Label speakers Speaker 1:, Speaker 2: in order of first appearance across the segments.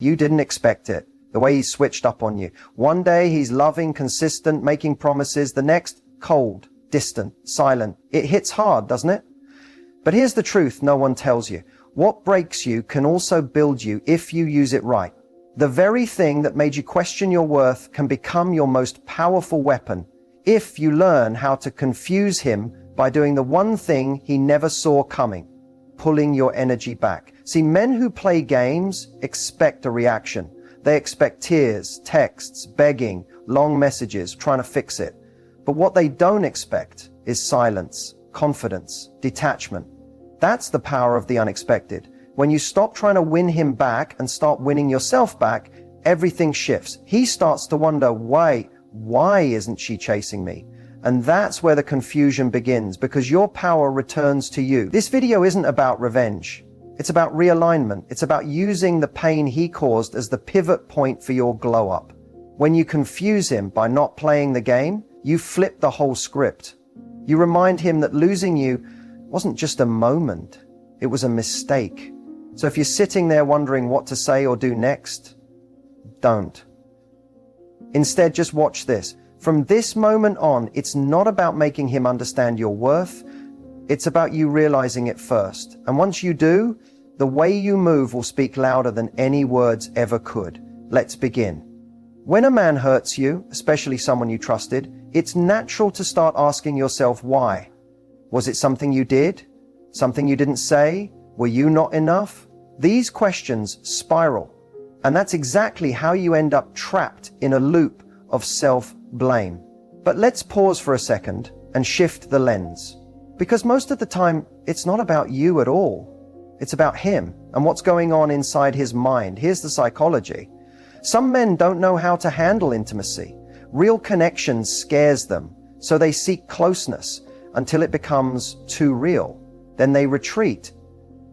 Speaker 1: You didn't expect it, the way he switched up on you. One day he's loving, consistent, making promises. The next, cold, distant, silent. It hits hard, doesn't it? But here's the truth no one tells you. What breaks you can also build you if you use it right. The very thing that made you question your worth can become your most powerful weapon if you learn how to confuse him by doing the one thing he never saw coming, pulling your energy back. See, men who play games expect a reaction. They expect tears, texts, begging, long messages, trying to fix it. But what they don't expect is silence, confidence, detachment. That's the power of the unexpected. When you stop trying to win him back and start winning yourself back, everything shifts. He starts to wonder, why isn't she chasing me? And that's where the confusion begins, because your power returns to you. This video isn't about revenge. It's about realignment. It's about using the pain he caused as the pivot point for your glow up. When you confuse him by not playing the game, you flip the whole script. You remind him that losing you wasn't just a moment, it was a mistake. So if you're sitting there wondering what to say or do next, don't. Instead, just watch this. From this moment on, it's not about making him understand your worth. It's about you realizing it first. And once you do, the way you move will speak louder than any words ever could. Let's begin. When a man hurts you, especially someone you trusted, it's natural to start asking yourself why. Was it something you did? Something you didn't say? Were you not enough? These questions spiral. And that's exactly how you end up trapped in a loop of self-blame. But let's pause for a second and shift the lens. Because most of the time, it's not about you at all. It's about him and what's going on inside his mind. Here's the psychology. Some men don't know how to handle intimacy. Real connection scares them, so they seek closeness until it becomes too real. Then they retreat.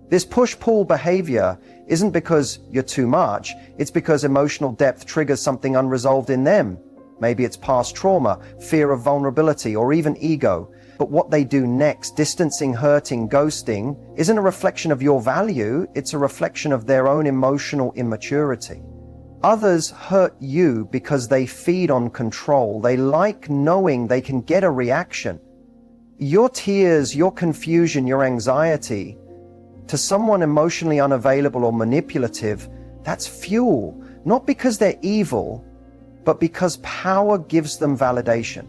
Speaker 1: This push-pull behavior isn't because you're too much, it's because emotional depth triggers something unresolved in them. Maybe it's past trauma, fear of vulnerability, or even ego. But what they do next, distancing, hurting, ghosting, isn't a reflection of your value, it's a reflection of their own emotional immaturity. Others hurt you because they feed on control. They like knowing they can get a reaction. Your tears, your confusion, your anxiety, to someone emotionally unavailable or manipulative, that's fuel. Not because they're evil, but because power gives them validation.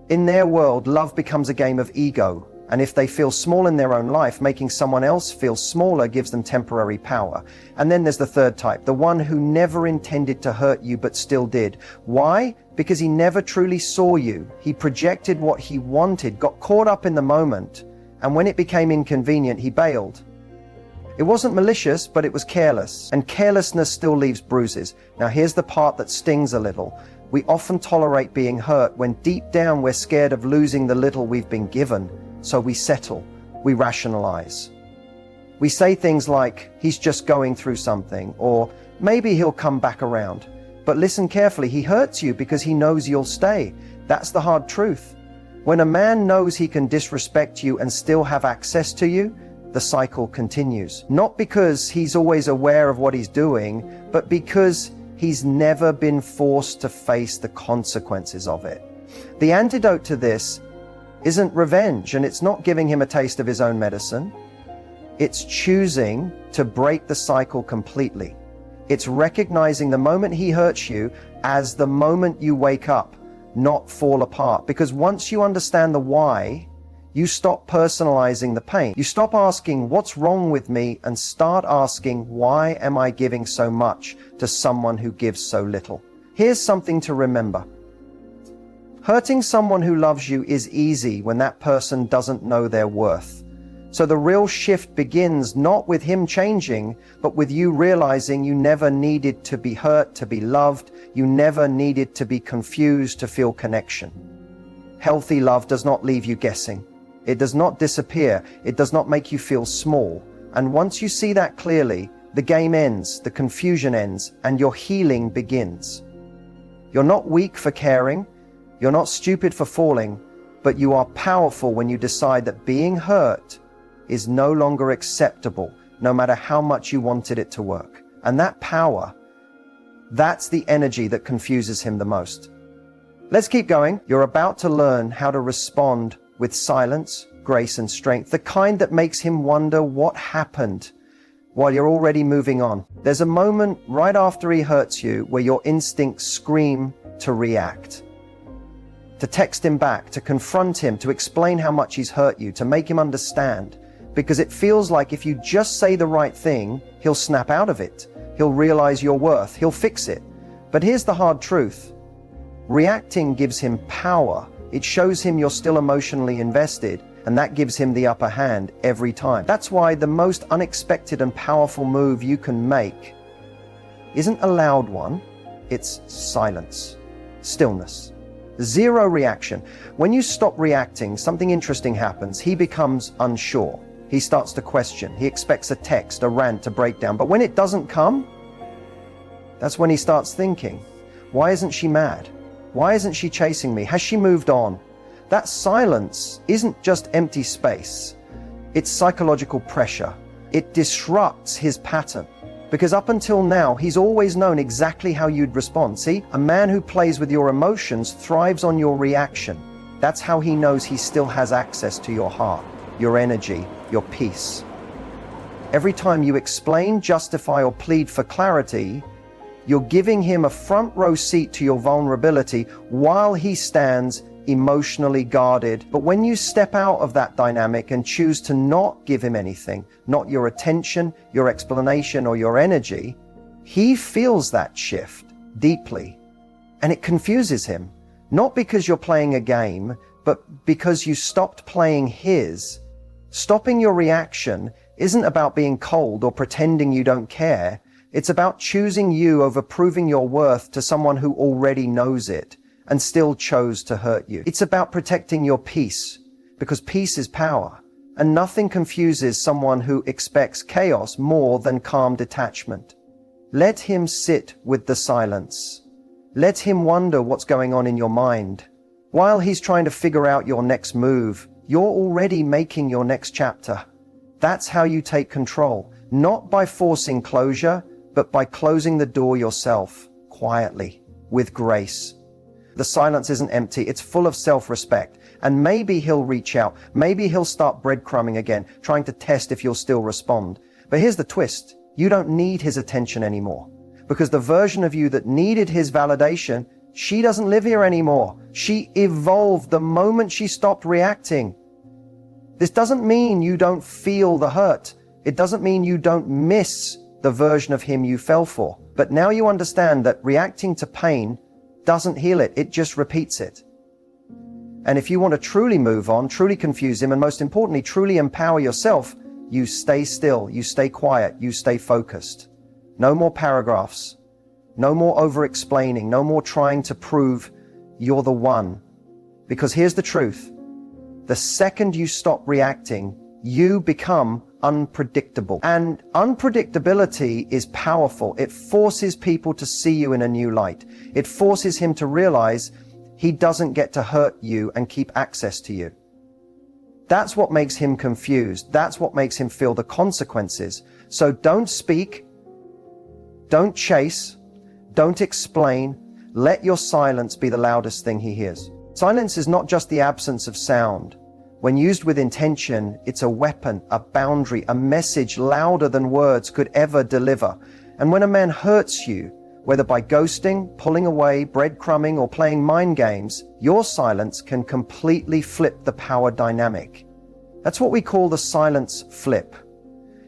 Speaker 1: In their world, love becomes a game of ego. And if they feel small in their own life, making someone else feel smaller gives them temporary power. And then there's the third type, the one who never intended to hurt you but still did. Why? Because he never truly saw you. He projected what he wanted, got caught up in the moment, and when it became inconvenient, he bailed. It wasn't malicious, but it was careless, and carelessness still leaves bruises. Now here's the part that stings a little. We often tolerate being hurt when deep down we're scared of losing the little we've been given. So we settle, we rationalize. We say things like, he's just going through something, or maybe he'll come back around. But listen carefully, he hurts you because he knows you'll stay. That's the hard truth. When a man knows he can disrespect you and still have access to you, the cycle continues. Not because he's always aware of what he's doing, but because he's never been forced to face the consequences of it. The antidote to this isn't revenge, and it's not giving him a taste of his own medicine. It's choosing to break the cycle completely. It's recognizing the moment he hurts you as the moment you wake up, not fall apart. Because once you understand the why, you stop personalizing the pain. You stop asking, what's wrong with me, and start asking, why am I giving so much to someone who gives so little? Here's something to remember. Hurting someone who loves you is easy when that person doesn't know their worth. So the real shift begins not with him changing, but with you realizing you never needed to be hurt to be loved. You never needed to be confused to feel connection. Healthy love does not leave you guessing. It does not disappear. It does not make you feel small. And once you see that clearly, the game ends, the confusion ends, and your healing begins. You're not weak for caring. You're not stupid for falling, but you are powerful when you decide that being hurt is no longer acceptable, no matter how much you wanted it to work. And that power, That's the energy that confuses him the most. Let's keep going. You're about to learn how to respond with silence, grace, and strength, the kind that makes him wonder what happened while you're already moving on. There's a moment right after he hurts you where your instincts scream to react, to text him back, to confront him, to explain how much he's hurt you, to make him understand, because it feels like if you just say the right thing, he'll snap out of it. He'll realize your worth. He'll fix it. But here's the hard truth. Reacting gives him power. It shows him you're still emotionally invested, and that gives him the upper hand every time. That's why the most unexpected and powerful move you can make isn't a loud one, it's silence, stillness, zero reaction. When you stop reacting, something interesting happens. He becomes unsure. He starts to question. He expects a text, a rant, a breakdown. But when it doesn't come, that's when he starts thinking, why isn't she mad? Why isn't she chasing me? Has she moved on? That silence isn't just empty space. It's psychological pressure. It disrupts his pattern. Because up until now, he's always known exactly how you'd respond. See, a man who plays with your emotions thrives on your reaction. That's how he knows he still has access to your heart, your energy, your peace. Every time you explain, justify, or plead for clarity, you're giving him a front row seat to your vulnerability while he stands emotionally guarded. But when you step out of that dynamic and choose to not give him anything, not your attention, your explanation, or your energy, he feels that shift deeply. And it confuses him, not because you're playing a game, but because you stopped playing his. Stopping your reaction isn't about being cold or pretending you don't care. It's about choosing you over proving your worth to someone who already knows it and still chose to hurt you. It's about protecting your peace, because peace is power, and nothing confuses someone who expects chaos more than calm detachment. Let him sit with the silence. Let him wonder what's going on in your mind. While he's trying to figure out your next move, you're already making your next chapter. That's how you take control, not by forcing closure, but by closing the door yourself, quietly, with grace. The silence isn't empty, it's full of self-respect. And maybe he'll reach out, maybe he'll start breadcrumbing again, trying to test if you'll still respond. But here's the twist, you don't need his attention anymore. Because the version of you that needed his validation, she doesn't live here anymore. She evolved the moment she stopped reacting. This doesn't mean you don't feel the hurt. It doesn't mean you don't miss the version of him you fell for. But now you understand that reacting to pain doesn't heal it, it just repeats it. And if you want to truly move on, truly confuse him, and most importantly, truly empower yourself, you stay still, you stay quiet, you stay focused. No more paragraphs, no more over-explaining, no more trying to prove you're the one. Because here's the truth. The second you stop reacting, you become unpredictable. And unpredictability is powerful. It forces people to see you in a new light. It forces him to realize he doesn't get to hurt you and keep access to you. That's what makes him confused. That's what makes him feel the consequences. So don't speak, don't chase, don't explain. Let your silence be the loudest thing he hears. Silence is not just the absence of sound. When used with intention, it's a weapon, a boundary, a message louder than words could ever deliver. And when a man hurts you, whether by ghosting, pulling away, breadcrumbing, or playing mind games, your silence can completely flip the power dynamic. That's what we call the silence flip.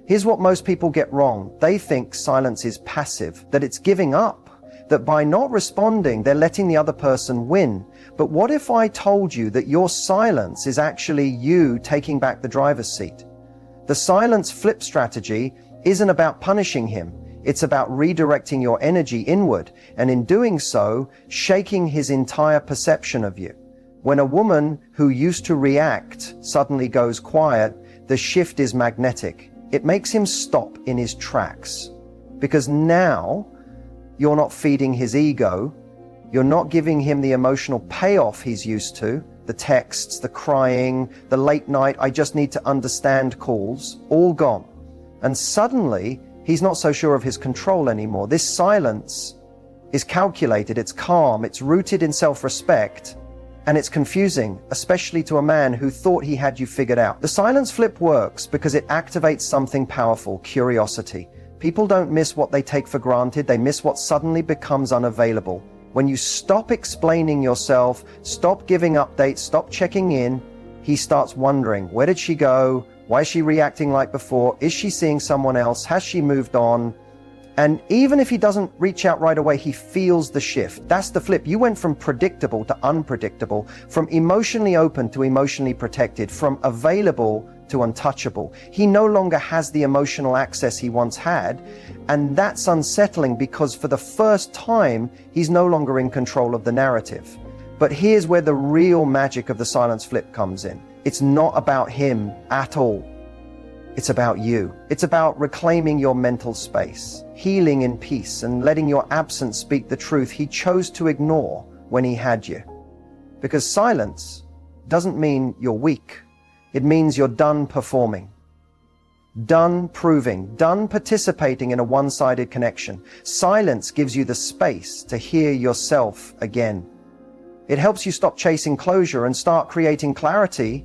Speaker 1: Here's what most people get wrong. They think silence is passive, that it's giving up, that by not responding, they're letting the other person win. But what if I told you that your silence is actually you taking back the driver's seat? The silence flip strategy isn't about punishing him. It's about redirecting your energy inward, and in doing so, shaking his entire perception of you. When a woman who used to react suddenly goes quiet, the shift is magnetic. It makes him stop in his tracks. Because now, you're not feeding his ego. You're not giving him the emotional payoff he's used to. The texts, the crying, the late night, I just need to understand calls, all gone. And suddenly, he's not so sure of his control anymore. This silence is calculated, it's calm, it's rooted in self-respect, and it's confusing, especially to a man who thought he had you figured out. The silence flip works because it activates something powerful, curiosity. People don't miss what they take for granted, they miss what suddenly becomes unavailable. When you stop explaining yourself, stop giving updates, stop checking in, he starts wondering, where did she go? Why is she reacting like before? Is she seeing someone else? Has she moved on? And even if he doesn't reach out right away, he feels the shift. That's the flip. You went from predictable to unpredictable, from emotionally open to emotionally protected, from available to untouchable. He no longer has the emotional access he once had, and that's unsettling because for the first time, he's no longer in control of the narrative. But here's where the real magic of the silence flip comes in. It's not about him at all. It's about you. It's about reclaiming your mental space, healing in peace, and letting your absence speak the truth he chose to ignore when he had you. Because silence doesn't mean you're weak. It means you're done performing, done proving, done participating in a one-sided connection. Silence gives you the space to hear yourself again. It helps you stop chasing closure and start creating clarity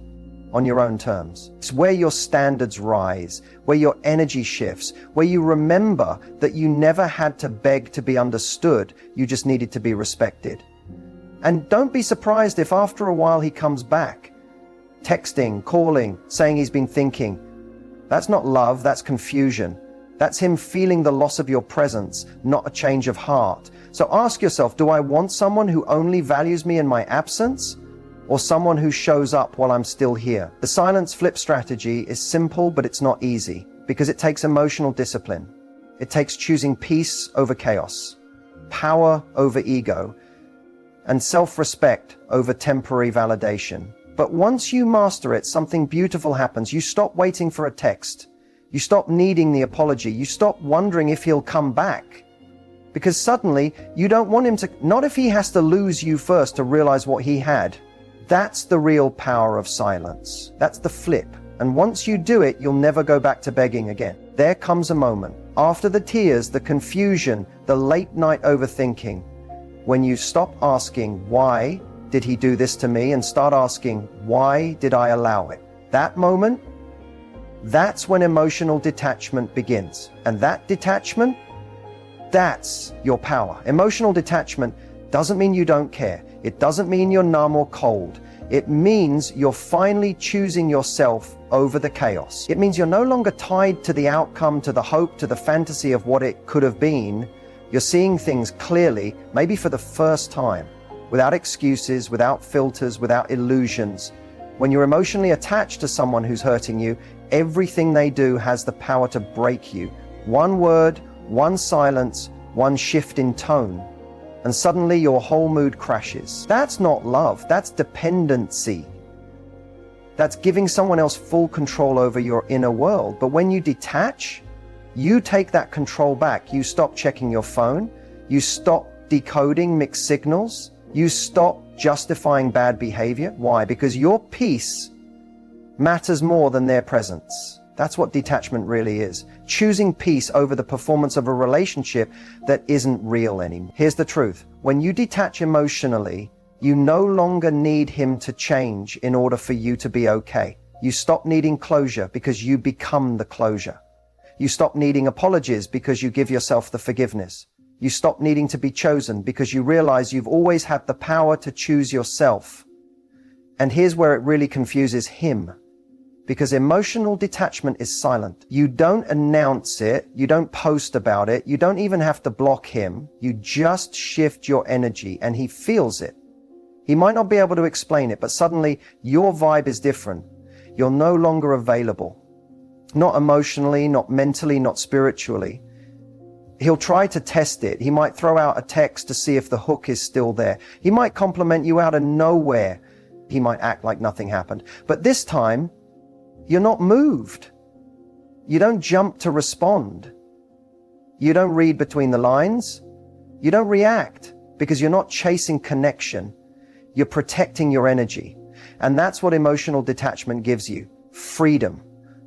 Speaker 1: on your own terms. It's where your standards rise, where your energy shifts, where you remember that you never had to beg to be understood, you just needed to be respected. And don't be surprised if after a while he comes back, texting, calling, saying he's been thinking. That's not love, that's confusion. That's him feeling the loss of your presence, not a change of heart. So ask yourself, do I want someone who only values me in my absence? Or someone who shows up while I'm still here? The silence flip strategy is simple, but it's not easy because it takes emotional discipline. It takes choosing peace over chaos, power over ego, and self-respect over temporary validation. But once you master it, something beautiful happens. You stop waiting for a text. You stop needing the apology. You stop wondering if he'll come back. Because suddenly you don't want him to, not if he has to lose you first to realize what he had. That's the real power of silence. That's the flip. And once you do it, you'll never go back to begging again. There comes a moment, after the tears, the confusion, the late night overthinking, when you stop asking, why did he do this to me? And start asking, why did I allow it? That moment, that's when emotional detachment begins. And that detachment, that's your power. Emotional detachment doesn't mean you don't care. It doesn't mean you're numb or cold. It means you're finally choosing yourself over the chaos. It means you're no longer tied to the outcome, to the hope, to the fantasy of what it could have been. You're seeing things clearly, maybe for the first time, without excuses, without filters, without illusions. When you're emotionally attached to someone who's hurting you, everything they do has the power to break you. One word, one silence, one shift in tone, and suddenly your whole mood crashes. That's not love, that's dependency. That's giving someone else full control over your inner world. But when you detach, you take that control back. You stop checking your phone, you stop decoding mixed signals, you stop justifying bad behavior. Why? Because your peace matters more than their presence. That's what detachment really is. Choosing peace over the performance of a relationship that isn't real anymore. Here's the truth. When you detach emotionally, you no longer need him to change in order for you to be okay. You stop needing closure because you become the closure. You stop needing apologies because you give yourself the forgiveness. You stop needing to be chosen because you realize you've always had the power to choose yourself. And here's where it really confuses him. Because emotional detachment is silent. You don't announce it, you don't post about it, you don't even have to block him. You just shift your energy and he feels it. He might not be able to explain it, but suddenly your vibe is different. You're no longer available. Not emotionally, not mentally, not spiritually. He'll try to test it. He might throw out a text to see if the hook is still there. He might compliment you out of nowhere. He might act like nothing happened. But this time, you're not moved. You don't jump to respond. You don't read between the lines. You don't react because you're not chasing connection. You're protecting your energy. And that's what emotional detachment gives you. Freedom.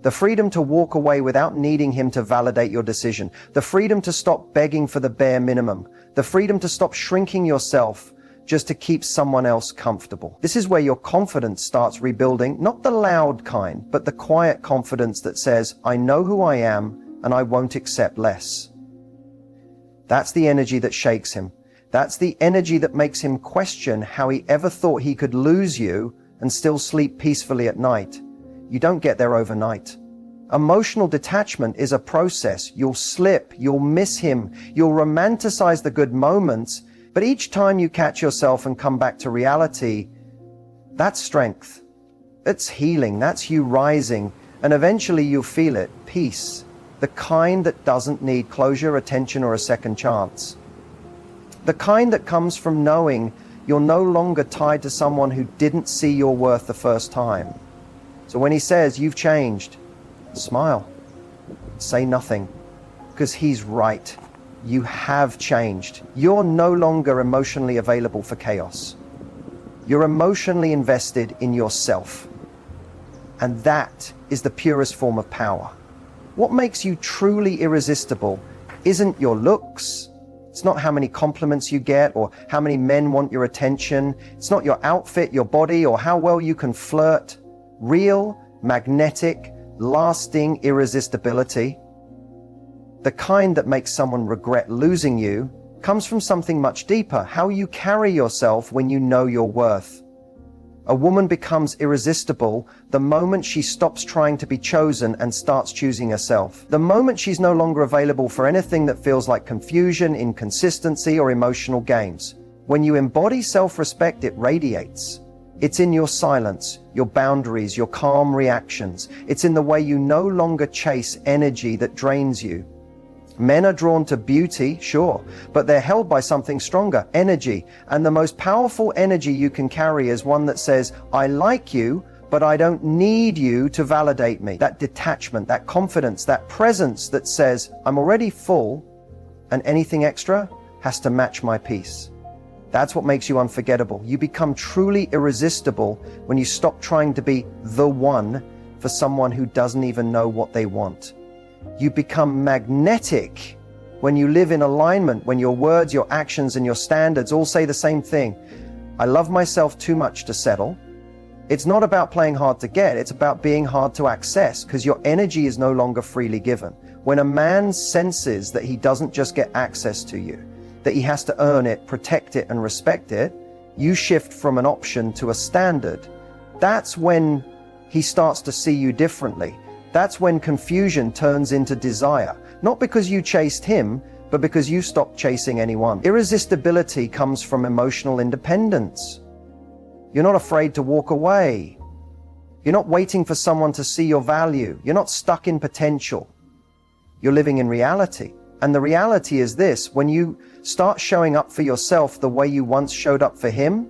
Speaker 1: The freedom to walk away without needing him to validate your decision. The freedom to stop begging for the bare minimum. The freedom to stop shrinking yourself just to keep someone else comfortable. This is where your confidence starts rebuilding, not the loud kind, but the quiet confidence that says, I know who I am and I won't accept less. That's the energy that shakes him. That's the energy that makes him question how he ever thought he could lose you and still sleep peacefully at night. You don't get there overnight. Emotional detachment is a process. You'll slip, you'll miss him, you'll romanticize the good moments, but each time you catch yourself and come back to reality, that's strength. It's healing, that's you rising, and eventually you'll feel it, peace, the kind that doesn't need closure, attention, or a second chance. The kind that comes from knowing you're no longer tied to someone who didn't see your worth the first time. So when he says, you've changed, smile, say nothing, because he's right. You have changed. You're no longer emotionally available for chaos. You're emotionally invested in yourself. And that is the purest form of power. What makes you truly irresistible isn't your looks. It's not how many compliments you get or how many men want your attention. It's not your outfit, your body, or how well you can flirt. Real, magnetic, lasting irresistibility, the kind that makes someone regret losing you, comes from something much deeper, how you carry yourself when you know your worth. A woman becomes irresistible the moment she stops trying to be chosen and starts choosing herself. The moment she's no longer available for anything that feels like confusion, inconsistency, or emotional games. When you embody self-respect, it radiates. It's in your silence, your boundaries, your calm reactions. It's in the way you no longer chase energy that drains you. Men are drawn to beauty, sure, but they're held by something stronger, energy. And the most powerful energy you can carry is one that says, I like you, but I don't need you to validate me. That detachment, that confidence, that presence that says, I'm already full, and anything extra has to match my peace. That's what makes you unforgettable. You become truly irresistible when you stop trying to be the one for someone who doesn't even know what they want. You become magnetic when you live in alignment, when your words, your actions, and your standards all say the same thing. I love myself too much to settle. It's not about playing hard to get, it's about being hard to access, because your energy is no longer freely given. When a man senses that he doesn't just get access to you, that he has to earn it, protect it, and respect it, you shift from an option to a standard. That's when he starts to see you differently. That's when confusion turns into desire. Not because you chased him, but because you stopped chasing anyone. Irresistibility comes from emotional independence. You're not afraid to walk away. You're not waiting for someone to see your value. You're not stuck in potential. You're living in reality. And the reality is this: when you start showing up for yourself the way you once showed up for him,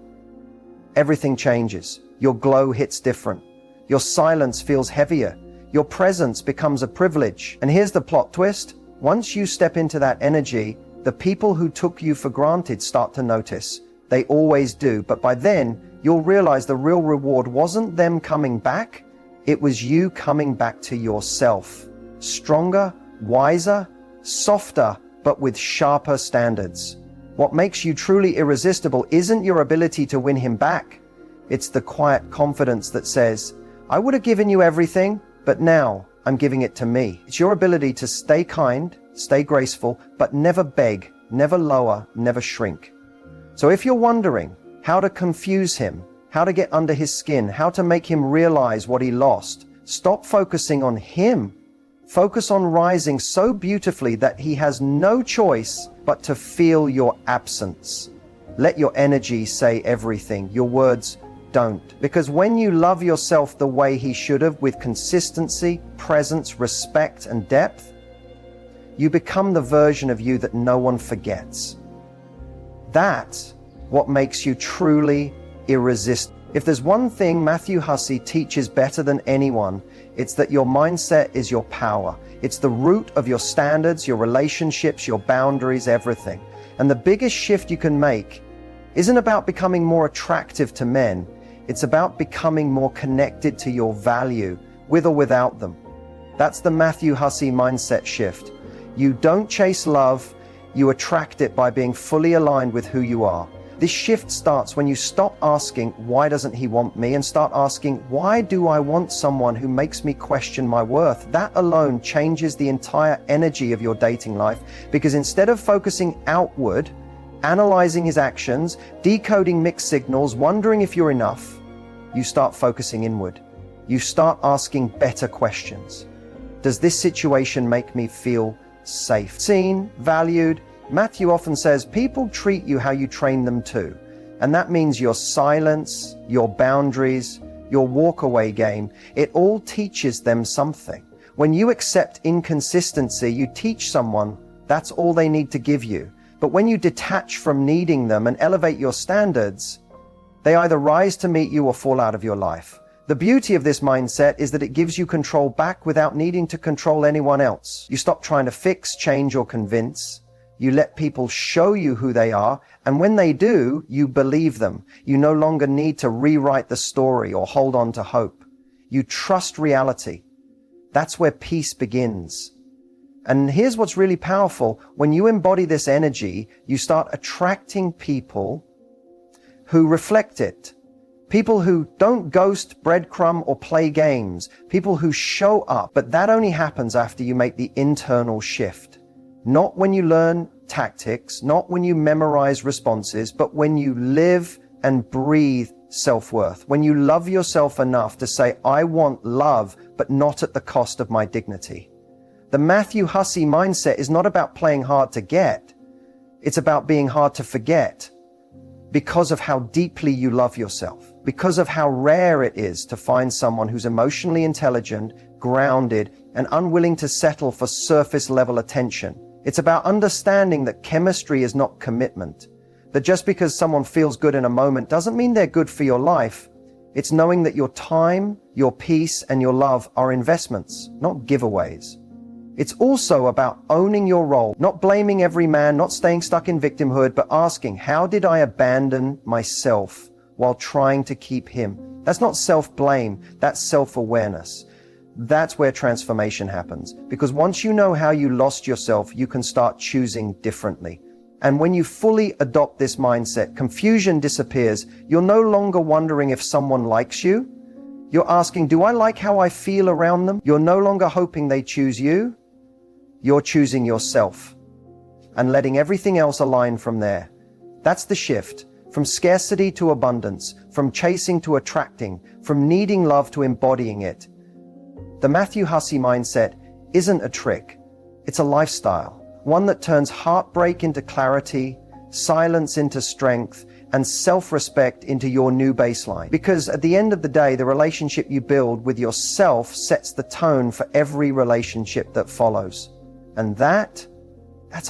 Speaker 1: everything changes. Your glow hits different. Your silence feels heavier. Your presence becomes a privilege. And here's the plot twist. Once you step into that energy, the people who took you for granted start to notice. They always do. But by then, you'll realize the real reward wasn't them coming back. It was you coming back to yourself. Stronger, wiser, softer, but with sharper standards. What makes you truly irresistible isn't your ability to win him back. It's the quiet confidence that says, I would have given you everything, but now I'm giving it to me. It's your ability to stay kind, stay graceful, but never beg, never lower, never shrink. So if you're wondering how to confuse him, how to get under his skin, how to make him realize what he lost, stop focusing on him. Focus on rising so beautifully that he has no choice but to feel your absence. Let your energy say everything. Your words don't. Because when you love yourself the way he should have, with consistency, presence, respect, and depth, you become the version of you that no one forgets. That's what makes you truly irresistible. If there's one thing Matthew Hussey teaches better than anyone, it's that your mindset is your power. It's the root of your standards, your relationships, your boundaries, everything. And the biggest shift you can make isn't about becoming more attractive to men. It's about becoming more connected to your value, with or without them. That's the Matthew Hussey mindset shift. You don't chase love, you attract it by being fully aligned with who you are. This shift starts when you stop asking, why doesn't he want me? And start asking, why do I want someone who makes me question my worth? That alone changes the entire energy of your dating life, because instead of focusing outward, analyzing his actions, decoding mixed signals, wondering if you're enough, you start focusing inward. You start asking better questions. Does this situation make me feel safe, seen, valued? Matthew often says people treat you how you train them to. And that means your silence, your boundaries, your walk-away game. It all teaches them something. When you accept inconsistency, you teach someone that's all they need to give you. But when you detach from needing them and elevate your standards, they either rise to meet you or fall out of your life. The beauty of this mindset is that it gives you control back without needing to control anyone else. You stop trying to fix, change, or convince. You let people show you who they are, and when they do, you believe them. You no longer need to rewrite the story or hold on to hope. You trust reality. That's where peace begins. And here's what's really powerful. When you embody this energy, you start attracting people who reflect it. People who don't ghost, breadcrumb, or play games. People who show up. But that only happens after you make the internal shift. Not when you learn tactics, not when you memorize responses, but when you live and breathe self-worth. When you love yourself enough to say, I want love, but not at the cost of my dignity. The Matthew Hussey mindset is not about playing hard to get. It's about being hard to forget, because of how deeply you love yourself, because of how rare it is to find someone who's emotionally intelligent, grounded, and unwilling to settle for surface-level attention. It's about understanding that chemistry is not commitment, that just because someone feels good in a moment doesn't mean they're good for your life. It's knowing that your time, your peace, and your love are investments, not giveaways. It's also about owning your role, not blaming every man, not staying stuck in victimhood, but asking, how did I abandon myself while trying to keep him? That's not self-blame, that's self-awareness. That's where transformation happens. Because once you know how you lost yourself, you can start choosing differently. And when you fully adopt this mindset, confusion disappears. You're no longer wondering if someone likes you. You're asking, do I like how I feel around them? You're no longer hoping they choose you. You're choosing yourself and letting everything else align from there. That's the shift. From scarcity to abundance, from chasing to attracting, from needing love to embodying it. The Matthew Hussey mindset isn't a trick. It's a lifestyle. One that turns heartbreak into clarity, silence into strength, and self-respect into your new baseline. Because at the end of the day, the relationship you build with yourself sets the tone for every relationship that follows. And that's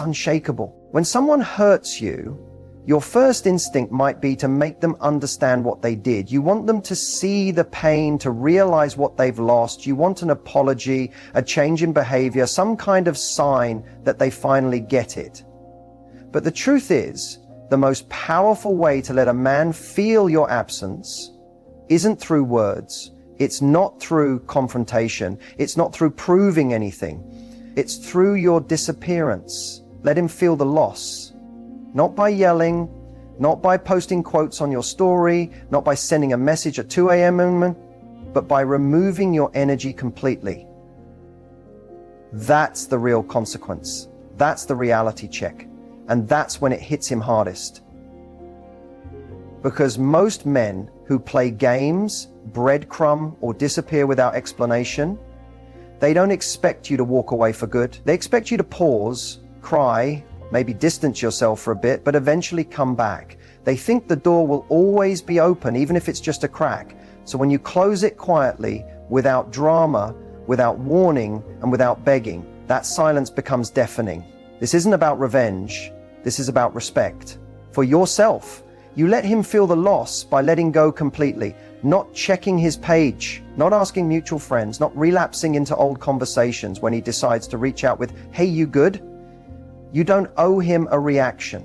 Speaker 1: unshakable. When someone hurts you, your first instinct might be to make them understand what they did. You want them to see the pain, to realize what they've lost. You want an apology, a change in behavior, some kind of sign that they finally get it. But the truth is, the most powerful way to let a man feel your absence isn't through words. It's not through confrontation. It's not through proving anything. It's through your disappearance. Let him feel the loss. Not by yelling, not by posting quotes on your story, not by sending a message at 2 a.m., but by removing your energy completely. That's the real consequence. That's the reality check. And that's when it hits him hardest. Because most men who play games, breadcrumb, or disappear without explanation, they don't expect you to walk away for good. They expect you to pause, cry, maybe distance yourself for a bit, but eventually come back. They think the door will always be open, even if it's just a crack. So when you close it quietly, without drama, without warning, and without begging, that silence becomes deafening. This isn't about revenge. This is about respect for yourself. You let him feel the loss by letting go completely, not checking his page, not asking mutual friends, not relapsing into old conversations when he decides to reach out with, hey, you good? You don't owe him a reaction.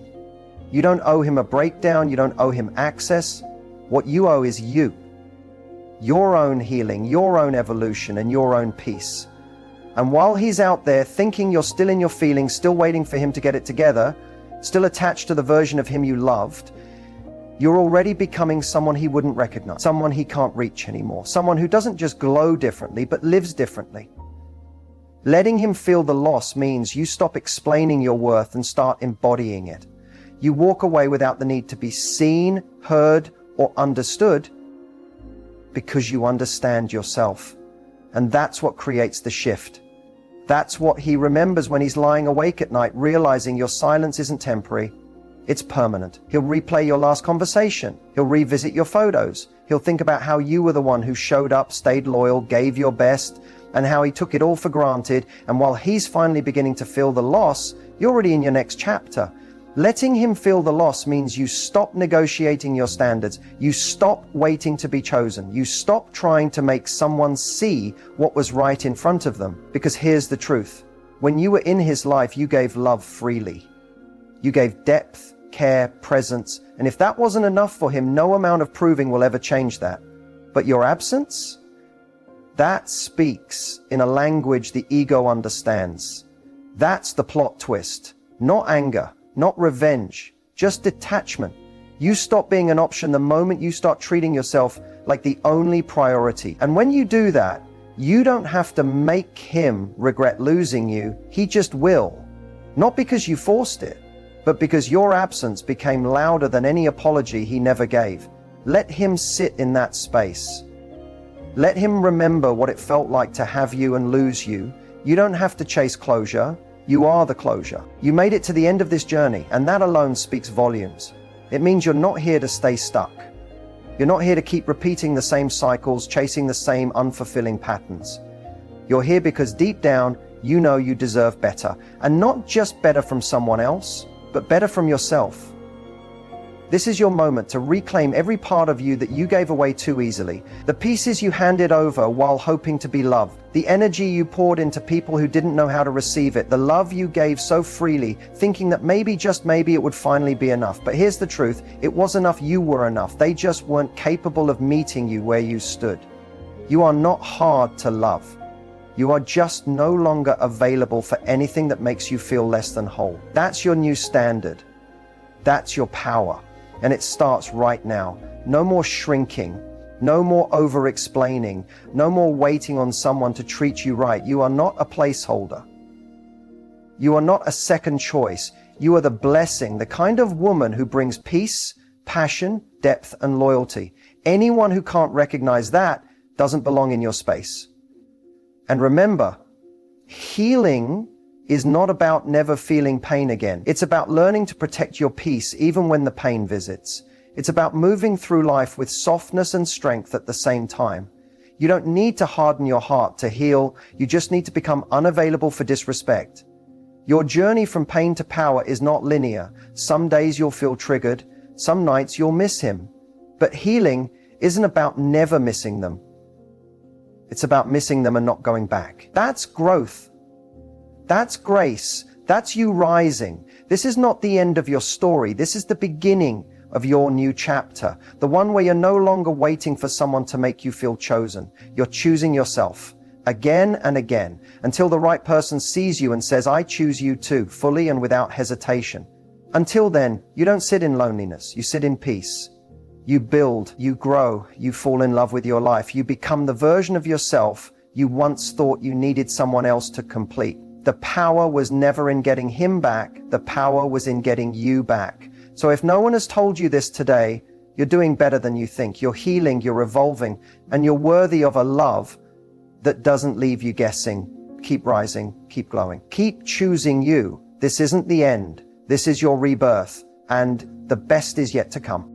Speaker 1: You don't owe him a breakdown. You don't owe him access. What you owe is you, your own healing, your own evolution, and your own peace. And while he's out there thinking you're still in your feelings, still waiting for him to get it together, still attached to the version of him you loved, you're already becoming someone he wouldn't recognize, someone he can't reach anymore, someone who doesn't just glow differently, but lives differently. Letting him feel the loss means you stop explaining your worth and start embodying it. You walk away without the need to be seen, heard, or understood because you understand yourself. And that's what creates the shift. That's what he remembers when he's lying awake at night, realizing your silence isn't temporary, it's permanent. He'll replay your last conversation. He'll revisit your photos. He'll think about how you were the one who showed up, stayed loyal, gave your best, and how he took it all for granted. And while he's finally beginning to feel the loss, you're already in your next chapter. Letting him feel the loss means you stop negotiating your standards. You stop waiting to be chosen. You stop trying to make someone see what was right in front of them. Because here's the truth. When you were in his life, you gave love freely. You gave depth, care, presence. And if that wasn't enough for him, no amount of proving will ever change that. But your absence? That speaks in a language the ego understands. That's the plot twist. Not anger. Not revenge, just detachment. You stop being an option the moment you start treating yourself like the only priority. And when you do that, you don't have to make him regret losing you. He just will. Not because you forced it, but because your absence became louder than any apology he never gave. Let him sit in that space. Let him remember what it felt like to have you and lose you. You don't have to chase closure. You are the closure. You made it to the end of this journey, and that alone speaks volumes. It means you're not here to stay stuck. You're not here to keep repeating the same cycles, chasing the same unfulfilling patterns. You're here because deep down, you know you deserve better. And not just better from someone else, but better from yourself. This is your moment to reclaim every part of you that you gave away too easily. The pieces you handed over while hoping to be loved. The energy you poured into people who didn't know how to receive it. The love you gave so freely, thinking that maybe, just maybe, it would finally be enough. But here's the truth. It was enough. You were enough. They just weren't capable of meeting you where you stood. You are not hard to love. You are just no longer available for anything that makes you feel less than whole. That's your new standard. That's your power. And it starts right now. No more shrinking. No more over-explaining. No more waiting on someone to treat you right. You are not a placeholder. You are not a second choice. You are the blessing, the kind of woman who brings peace, passion, depth, and loyalty. Anyone who can't recognize that doesn't belong in your space. And remember, healing is not about never feeling pain again. It's about learning to protect your peace even when the pain visits. It's about moving through life with softness and strength at the same time. You don't need to harden your heart to heal. You just need to become unavailable for disrespect. Your journey from pain to power is not linear. Some days you'll feel triggered. Some nights you'll miss him. But healing isn't about never missing them. It's about missing them and not going back. That's growth. That's grace. That's you rising. This is not the end of your story. This is the beginning of your new chapter. The one where you're no longer waiting for someone to make you feel chosen. You're choosing yourself again and again until the right person sees you and says, I choose you too, fully and without hesitation. Until then, you don't sit in loneliness. You sit in peace. You build, you grow, you fall in love with your life. You become the version of yourself you once thought you needed someone else to complete. The power was never in getting him back. The power was in getting you back. So if no one has told you this today, you're doing better than you think. You're healing, you're evolving, and you're worthy of a love that doesn't leave you guessing. Keep rising, keep glowing. Keep choosing you. This isn't the end. This is your rebirth, and the best is yet to come.